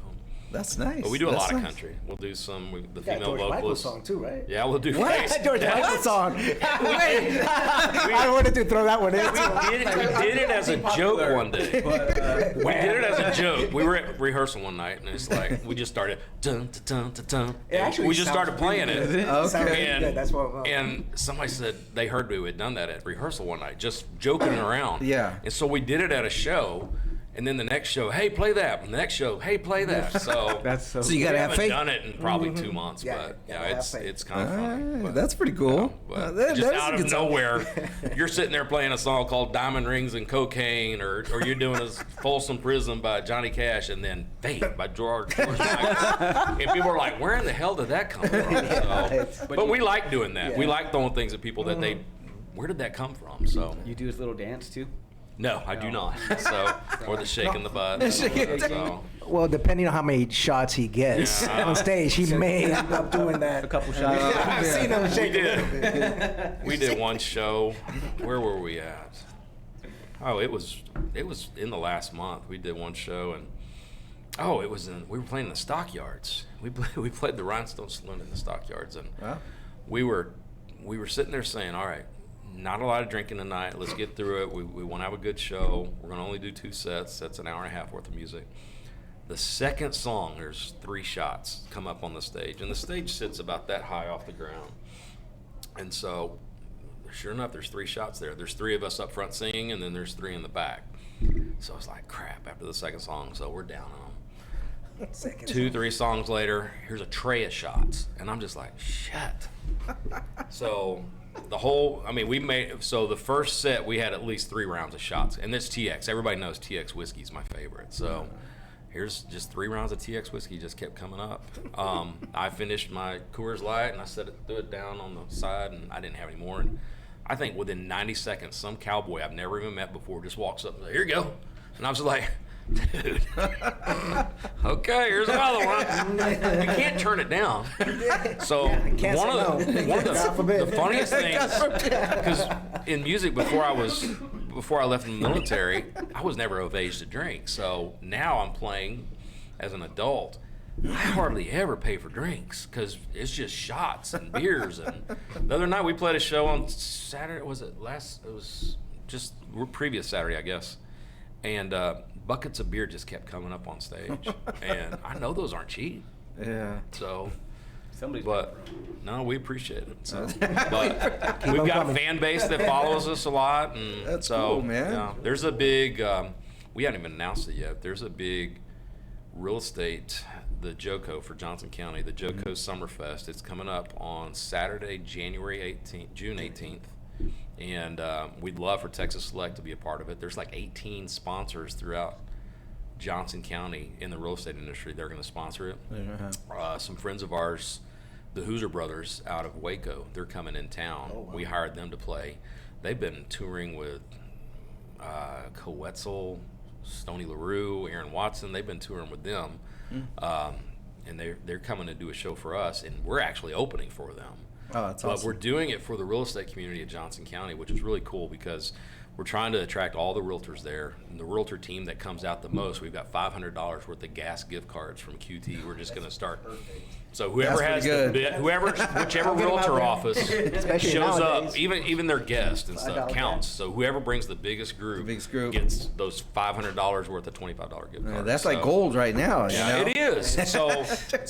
That's nice. But we do a That's lot of nice. country. We'll do some the Got female George Michael's vocalists. song too, right? Yeah, we'll do. George Michael's song. I wanted to throw that one in. We did it as a joke one day. We did it as a joke. We were at rehearsal one night, and it's like we just started dun dun dun dun. It actually We just sounds started playing really it. good. Okay. sounds really And, good. That's what. and somebody said they heard we had done that at rehearsal one night, just joking around. Yeah. And so we did it at a show, and then the next show, hey, play that. And the next show, hey, play that. So That's so. So you we gotta have haven't faith. done it in probably 2 months, Yeah, but gotta yeah, have it's faith. kind of funny. But, That's pretty cool. but That- just that is out a of good song. nowhere, you're sitting there playing a song called Diamond Rings and Cocaine, or you're doing a Folsom Prison by Johnny Cash, and then Faith by George Michael. And people are like, where in the hell did that come from? So, but we like doing that. We like throwing things at people that where did that come from? So You do his little dance too. no, I do not. So or the shaking the butt. So, Well, depending on how many shots he gets Yeah. on stage, he may end up doing that. A couple shots. Yeah, I've seen him we shake a little did. bit. We did one show. Where were we at? Oh, it was in the last month. We did one show, and we were playing in the Stockyards. We played the Rhinestone Saloon in the Stockyards, and Wow. we were sitting there saying, all right, not a lot of drinking tonight. Let's get through it. We want to have a good show. We're going to only do 2 sets. That's an hour and a half worth of music. The second song, there's 3 shots come up on the stage, and the stage sits about that high off the ground. And so, sure enough, there's 3 shots there. There's 3 of us up front singing, and then there's 3 in the back. So I was like, crap, after the second song, so we're down on them. 2, 3 songs later, here's a tray of shots, and I'm just like, shit. So the first set we had at least 3 rounds of shots, and it's TX. Everybody knows TX whiskey's my favorite. So here's just 3 rounds of TX whiskey just kept coming up. I finished my Coors Light and I threw it down on the side, and I didn't have any more. And I think within 90 seconds, some cowboy I've never even met before just walks up and says, "Here you go," and I was like, dude, okay, here's another one. You can't turn it down. So can't one say of the, no. one of God forbid. the funniest things, because in music before I left the military, I was never of age to drink. So now I'm playing as an adult. I hardly ever pay for drinks because it's just shots and beers. And the other night we played a show on Saturday. It was just previous Saturday, I guess. And buckets of beer just kept coming up on stage, and I know those aren't cheap. Yeah. So, Somebody's but no, we appreciate it. So, but we've got a fan base that follows us a lot, and That's so cool, man. yeah, there's a big. We haven't even announced it yet. There's a big real estate, the JOCO for Johnson County, the JOCO Summerfest. It's coming up on Saturday, June 18th. And we'd love for Texas Select to be a part of it. There's like 18 sponsors throughout Johnson County in the real estate industry. They're going to sponsor it. Some friends of ours, the Hoosier Brothers out of Waco, they're coming in town. Oh, wow. We hired them to play. They've been touring with Coetzel, Stoney LaRue, Aaron Watson. They've been touring with them. And they're coming to do a show for us, and we're actually opening for them. Oh, that's But awesome. we're doing it for the real estate community of Johnson County, which is really cool because we're trying to attract all the realtors there. And the realtor team that comes out the most, we've got $500 worth of gas gift cards from QT. We're just going to start. So whoever That's has pretty the good. bid, whichever Get 'em out realtor there. office Especially shows nowadays. up, even their guests and stuff $5 counts. So whoever brings the biggest group, gets those $500 worth of $25 gift cards. That's like So- gold right now. yeah, you know? it is.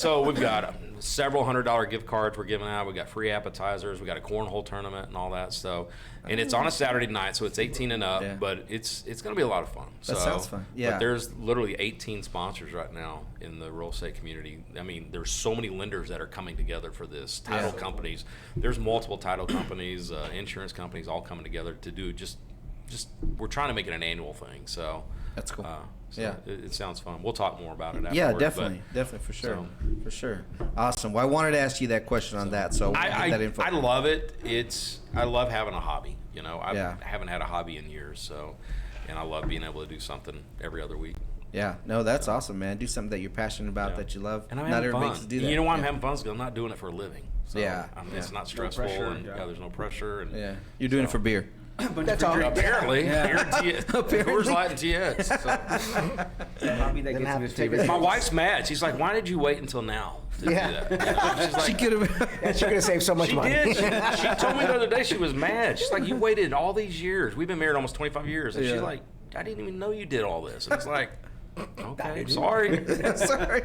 So we've got several $100 gift cards we're giving out. We got free appetizers. We got a cornhole tournament and all that. So, and it's on a Saturday night, so it's 18 and up. Yeah. But it's going to be a lot of fun. That sounds fun. Yeah. But there's literally 18 sponsors right now in the real estate community. I mean, there's so many lenders that are coming together for this. Title companies. There's multiple title companies, insurance companies, all coming together to do just. We're trying to make it an annual thing. So. That's cool. So Yeah. it sounds fun. We'll talk more about it afterwards. Yeah, but- definitely, for sure, for sure. Awesome. Well, I wanted to ask you that question on that, so I get that info. I love it. I love having a hobby. You know, I Yeah. haven't had a hobby in years, so, and I love being able to do something every other week. Yeah, no, that's awesome, man. Do something that you're passionate about, Yeah. that you love. And I'm Not having everybody fun. gets to do that. You know why I'm Yeah. having fun? Because I'm not doing it for a living. So Yeah. It's not stressful, pressure, and yeah. there's no pressure. And Yeah, you're doing it for beer. That's all. apparently, here at Coors Light and TX. So. Hobby that Then gets have him his to take favorite. it- My wife's mad. She's like, "Why did you wait until now to Yeah. do that?" You know, she's like, She could have. Yeah, she could have saved so much She money. did. She told me the other day she was mad. She's like, "You waited all these years. We've been married almost 25 years." And Yeah. she's like, "I didn't even know you did all this." And it's like, Okay, sorry. Sorry.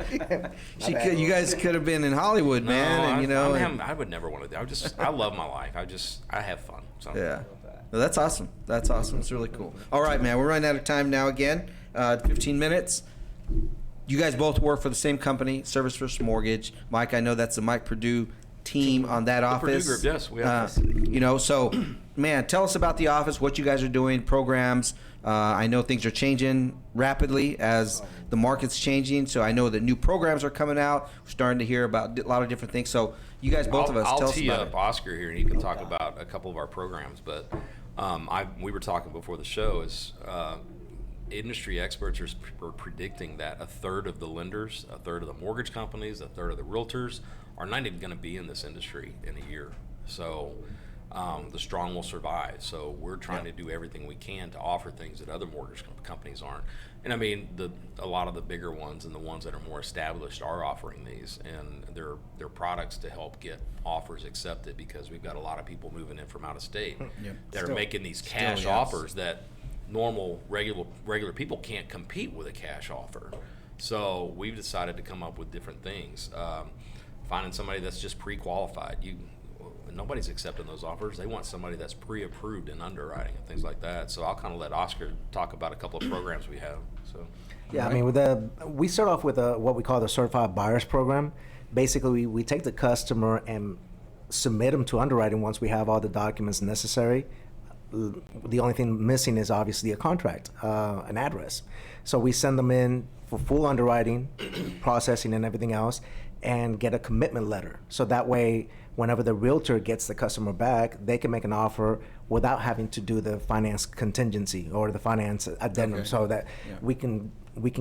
You guys could have been in Hollywood, man. No, and I would never want to do. I love my life. I have fun. So. Yeah. Well, that's awesome. That's awesome. It's really cool. All right, man. We're running out of time now again. 15 minutes. You guys both work for the same company, Service First Mortgage. Mike, I know that's the Mike Purdue team on that office. Purdue group, yes. We have so, man, tell us about the office, what you guys are doing, programs. I know things are changing rapidly as the market's changing. So I know that new programs are coming out. We're starting to hear about a lot of different things. So you guys, both of us, tell us tee about up it. Oscar here, and he can talk about a couple of our programs. But we were talking before the show is industry experts are predicting that a third of the lenders, a third of the mortgage companies, a third of the realtors are not even going to be in this industry in a year. So the strong will survive. So we're trying to do everything we can to offer things that other mortgage companies aren't. And I mean, a lot of the bigger ones and the ones that are more established are offering these, and they're products to help get offers accepted, because we've got a lot of people moving in from out of state that are making these cash offers that normal regular people can't compete with a cash offer. So we've decided to come up with different things. Finding somebody that's just pre-qualified. Nobody's accepting those offers. They want somebody that's pre-approved in underwriting and things like that. So I'll kind of let Oscar talk about a couple of programs we have. So yeah, I mean, we start off with what we call the Certified Buyers Program. Basically, we take the customer and submit them to underwriting once we have all the documents necessary. The only thing missing is obviously a contract, an address. So we send them in for full underwriting, processing and everything else, and get a commitment letter. So that way, whenever the realtor gets the customer back, they can make an offer without having to do the finance contingency or the finance addendum, so that we can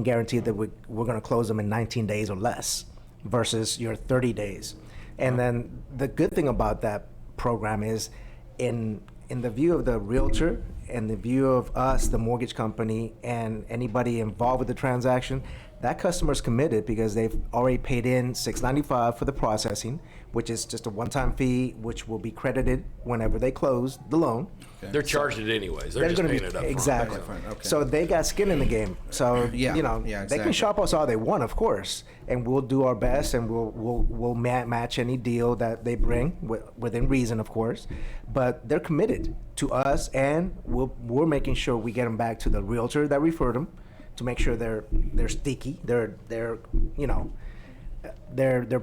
guarantee that we're going to close them in 19 days or less versus your 30 days. And then the good thing about that program is in the view of the realtor and the view of us, the mortgage company, and anybody involved with the transaction, that customer's committed because they've already paid in $695 for the processing, which is just a one-time fee, which will be credited whenever they close the loan. Okay. They're charging it anyways. They're just gonna paying it up front. Exactly. Okay. So they got skin in the game. So exactly. They can shop us all they want, of course, and we'll do our best, and we'll match any deal that they bring within reason, of course. But they're committed to us, and we're making sure we get them back to the realtor that referred them, to make sure they're sticky, they're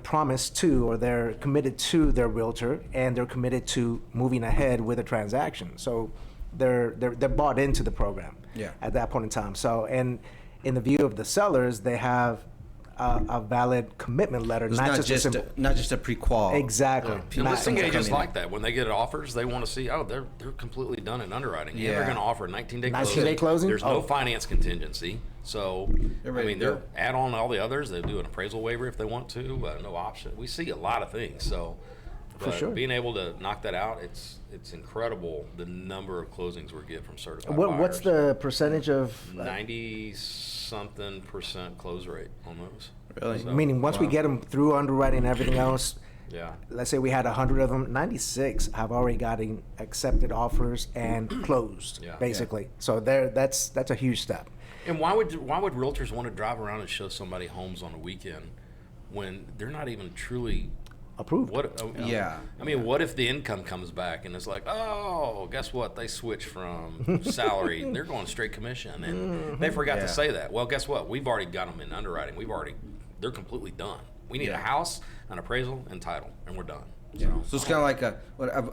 promised to, or they're committed to their realtor, and they're committed to moving ahead with a transaction. So they're bought into the program at that point in time. So, and in the view of the sellers, they have a valid commitment letter, It's not just a pre-qual. Exactly. And listing agents like that. When they get offers, they want to see, they're completely done in underwriting. Yeah. And they're going to offer a 19-day closing. 19-day closing? There's no finance contingency. So, they're add on all the others. They do an appraisal waiver if they want to. No option. We see a lot of things. So, for sure, being able to knock that out, it's incredible the number of closings we get from certified buyers. What's the percentage of 90-something% close rate on those. Really? So, meaning once we get them through underwriting and everything else, let's say we had 100 of them, 96 have already gotten accepted offers and closed, basically. So that's a huge step. And why would realtors want to drive around and show somebody homes on a weekend when they're not even truly approved? I mean, what if the income comes back and it's like, oh, guess what? They switched from salary, they're going straight commission, and they forgot to say that. Well, guess what? We've already got them in underwriting. They're completely done. We need a house, an appraisal, and title, and we're done. Yeah. So it's kind of like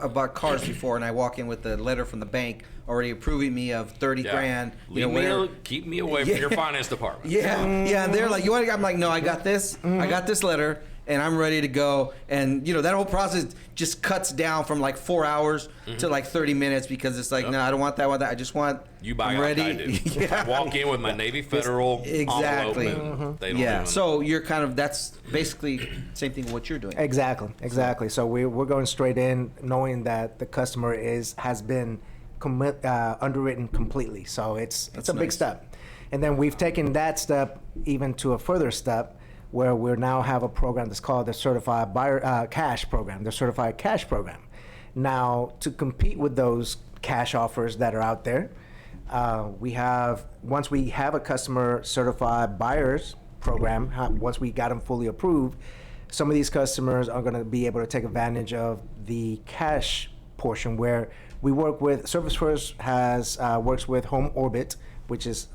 I've bought cars before, and I walk in with a letter from the bank already approving me of 30 grand. Keep me away from your finance department. And they're like, you want to? I'm like, no, I got this. I got this letter, and I'm ready to go. And that whole process just cuts down from like 4 hours to like 30 minutes, because it's like, no, I don't want that. I just want you buy ready. Like I do. I walk in with my Navy Federal exactly. envelope. They don't So you're that's basically same thing what you're doing. Exactly. So we're going straight in, knowing that the customer has been underwritten completely. So it's a big step. And then we've taken that step even to a further step, where we now have a program that's called the Certified Buyer Cash Program, the Certified Cash Program. Now, to compete with those cash offers that are out there, we have, once we have a customer certified buyers program, once we got them fully approved, some of these customers are going to be able to take advantage of the cash portion where we work with, Service First has, works with Home Orbit, which is,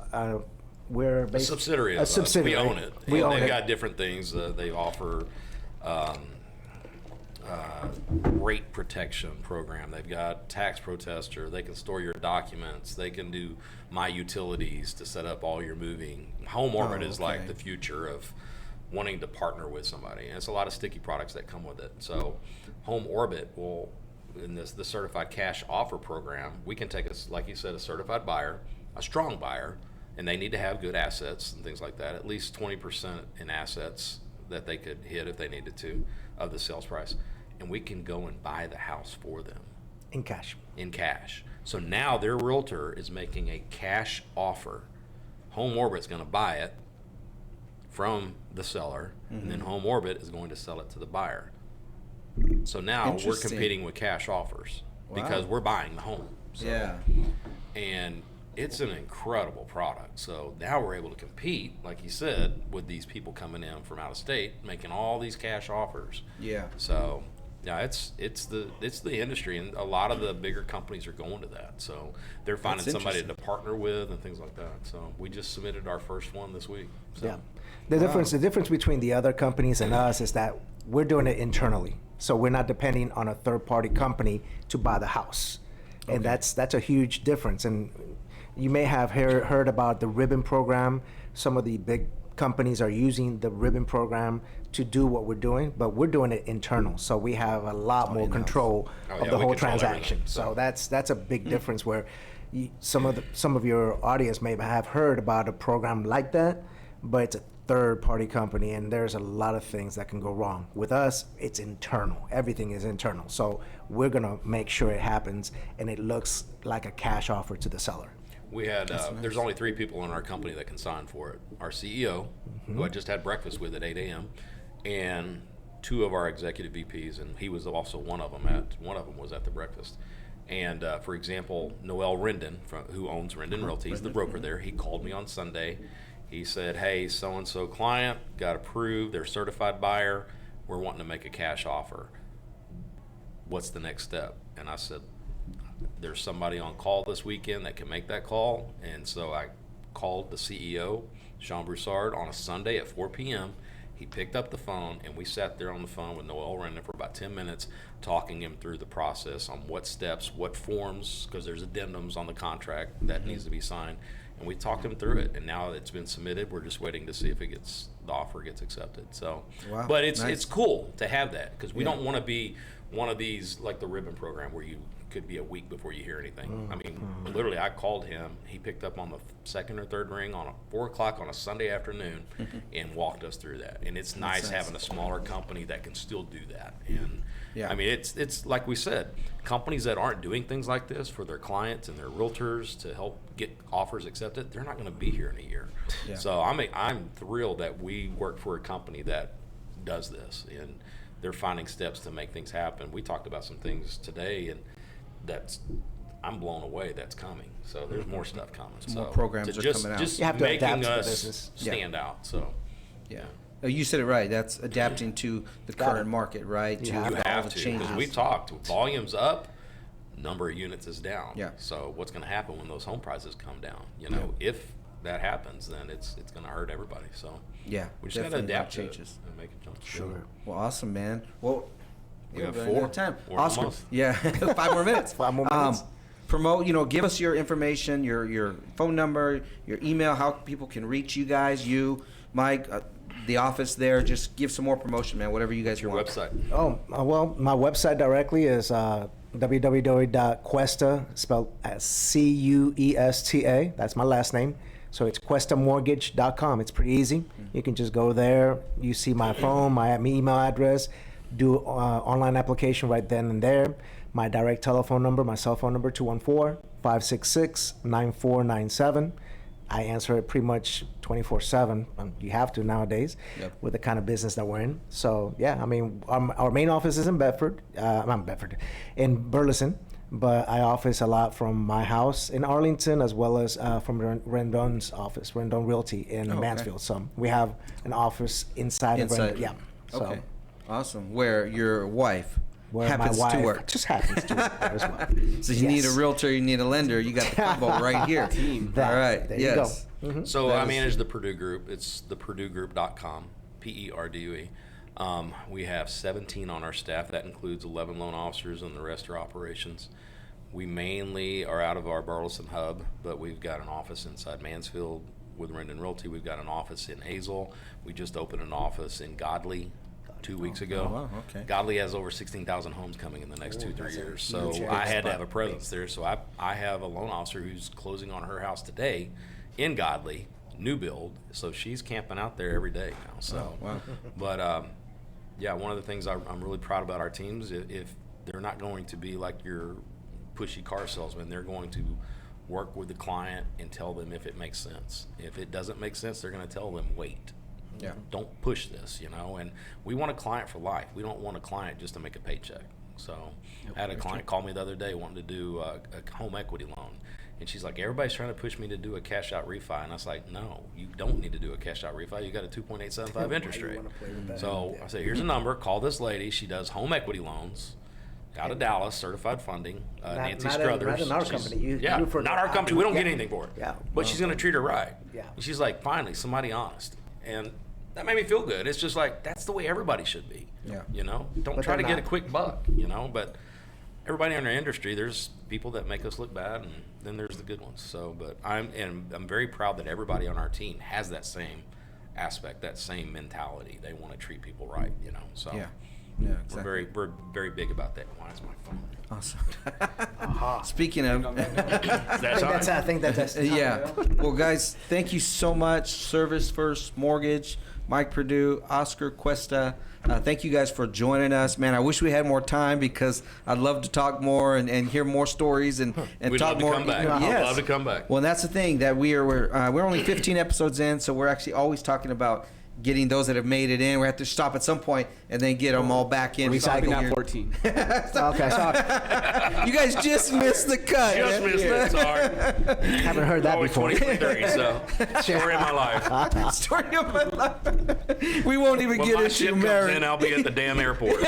we're A subsidiary of us. We own it. We own They've it. got different things. They offer rate protection program. They've got tax protester. They can store your documents. They can do My Utilities to set up all your moving. Home Orbit is like the future of wanting to partner with somebody. And it's a lot of sticky products that come with it. So Home Orbit will, in the certified cash offer program, we can take us, like you said, a certified buyer, a strong buyer, and they need to have good assets and things like that, at least 20% in assets that they could hit if they needed to of the sales price. And we can go and buy the house for them. In cash. In cash. So now their realtor is making a cash offer. Home Orbit's going to buy it from the seller, and then Home Orbit is going to sell it to the buyer. So now we're Interesting. competing with cash offers because we're buying the home. So, Yeah. and it's an incredible product. So now we're able to compete, like you said, with these people coming in from out of state, making all these cash offers. Yeah. So yeah, it's the industry, and a lot of the bigger companies are going to that. So they're finding That's somebody to interesting. partner with and things like that. So we just submitted our first one this week. So. Yeah. The difference between the other companies and us is that we're doing it internally. So we're not depending on a third party company to buy the house. And that's a huge difference. And you may have heard about the ribbon program. Some of the big companies are using the ribbon program to do what we're doing, but we're doing it internal. So we have a lot more control Oh, of yeah, the we whole control transaction. everything, So so. that's a big difference where some of your audience may have heard about a program like that, but it's a third party company, and there's a lot of things that can go wrong. With us, it's internal. Everything is internal. So we're going to make sure it happens and it looks like a cash offer to the seller. We had, there's only 3 people in our company that can sign for it. Our CEO, who I just had breakfast with at 8 a.m., and 2 of our executive VPs, and he was also one of them was at the breakfast. And for example, Noel Rendon, who owns Rendon Realty, he's the broker there. He called me on Sunday. He said, hey, so-and-so client got approved. They're certified buyer. We're wanting to make a cash offer. What's the next step? And I said, there's somebody on call this weekend that can make that call. And so I called the CEO, Sean Broussard, on a Sunday at 4 p.m. He picked up the phone, and we sat there on the phone with Noel Rendon for about 10 minutes, talking him through the process on what steps, what forms, because there's addendums on the contract that needs to be signed. And we talked him through it, and now it's been submitted. We're just waiting to see if the offer gets accepted. So, Wow, but it's nice. cool to have that, because we don't want to be one of these like the ribbon program where you could be a week before you hear anything. I mean, literally, I called him. He picked up on the second or third ring on 4 o'clock on a Sunday afternoon and walked us through that. And it's nice having a smaller company that can still do that. And Yeah. I mean, it's like we said, companies that aren't doing things like this for their clients and their realtors to help get offers accepted, they're not going to be here in a year. Yeah. So I'm thrilled that we work for a company that does this, and they're finding steps to make things happen. We talked about some things today, and I'm blown away that's coming. So there's more stuff coming. more So programs to are just, coming out. Just You have to making adapt to the us business. Yeah. stand out. So Yeah. You said it right. That's adapting to the Got current it. market, right? You To have you all have the to, changes. because we talked, volume's up, number of units is down. Yeah. So what's going to happen when those home prices come down? You know, if that happens, then it's going to hurt everybody. So Yeah, we just got to definitely adapt to it changes. and make it jump. Sure. Well, awesome, man. Well, We have we're running out 4 of time. or Oscar, almost. yeah, 5 more minutes. 5 more minutes. Promote. Give us your information, your phone number, your email, how people can reach you guys. You, Mike, the office there. Just give some more promotion, man. Whatever you guys Your want. website. Well, my website directly is www.cuesta, spelled as Cuesta. That's my last name. So it's cuestamortgage.com. It's pretty easy. You can just go there. You see my phone, my email address, do online application right then and there. My direct telephone number, my cell phone number, 214-566-9497. I answer it pretty much 24/7. You have to nowadays with the kind of business that we're in. So yeah, I mean, our main office is in Bedford. I'm Bedford, in Burleson. but I office a lot from my house in Arlington as well as from Rendon's office, Rendon Realty in okay. Mansfield. So we have an office inside of Rendon. Yeah. So Okay. Awesome. Where your wife where happens my wife to work. just happens to work there as well. So you need a Yes. realtor, you need a lender. You got the combo right here. Team. That- All right. there Yes. you go. So That I is- manage the Purdue Group. It's thepurdugroup.com, Perdue. We have 17 on our staff. That includes 11 loan officers, and the rest are operations. We mainly are out of our Burleson hub, but we've got an office inside Mansfield with Rendon Realty. We've got an office in Hazel. We just opened an office in Godley 2 weeks ago. Oh, wow, okay. Godley has over 16,000 homes coming in the next 2-3 years. So huge I had to spot. have a presence there. So I have a loan officer who's closing on her house today in Godley, new build. So she's camping out there every day now. So, wow. but yeah, one of the things I'm really proud about our teams, if they're not going to be like your pushy car salesman, they're going to work with the client and tell them if it makes sense. If it doesn't make sense, they're going to tell them wait. Yeah. Don't push this, and we want a client for life. We don't want a client just to make a paycheck. So I had a client call me the other day wanting to do a home equity loan. And she's like, everybody's trying to push me to do a cash out refi. And I was like, no, you don't need to do a cash out refi. You got a 2.875 interest rate. So I say, here's a number. Call this lady. She does home equity loans out of Dallas, certified funding. Nancy Struthers. Not in our She's- company. You yeah, for not our company. We don't get anything for it. Yeah. But she's going to treat her right. Yeah. And she's like, finally, somebody honest. And that made me feel good. It's just like, that's the way everybody should be. Yeah. Don't But try to they're get a not. quick buck, but everybody in our industry, there's people that make us look bad, and then there's the good ones. So, but I'm very proud that everybody on our team has that same aspect, that same mentality. They want to treat people right, So Yeah. Yeah, exactly. we're very big about that. Why is my phone? Awesome. Speaking of, That's all right. I think that's yeah. Well, guys, thank you so much. Service First Mortgage, Mike Perdue, Oscar Cuesta. Thank you guys for joining us, man. I wish we had more time because I'd love to talk more and hear more stories and We'd talk love to more. come back. Yes. I'd love to come back. Well, and that's the thing that we're only 15 episodes in, so we're actually always talking about getting those that have made it in. We have to stop at some point and then get them all back in. Stopping Recycle at 14. Okay, sorry. You guys just missed the cut. Just man. missed it. Sorry. Haven't heard that Always before. 2023, so story of my life. Story of my life. We won't even When get my into ship comes marriage. in, I'll be at the damn airport. So.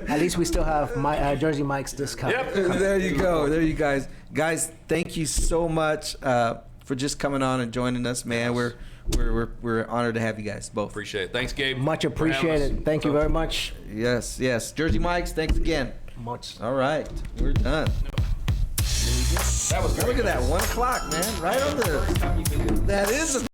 At least we still have Jersey Mike's discount. Yep. There you go. There you guys. Guys, thank you so much for just coming on and joining us, man. Yes. We're honored to have you guys both. Appreciate it. Thanks, Gabe. Much for having us. appreciated. Thank you very much. Yes, yes. Jersey Mike's, thanks again. Much. All right, we're done. That was Look at that, 1 o'clock, man. Right on the. That is a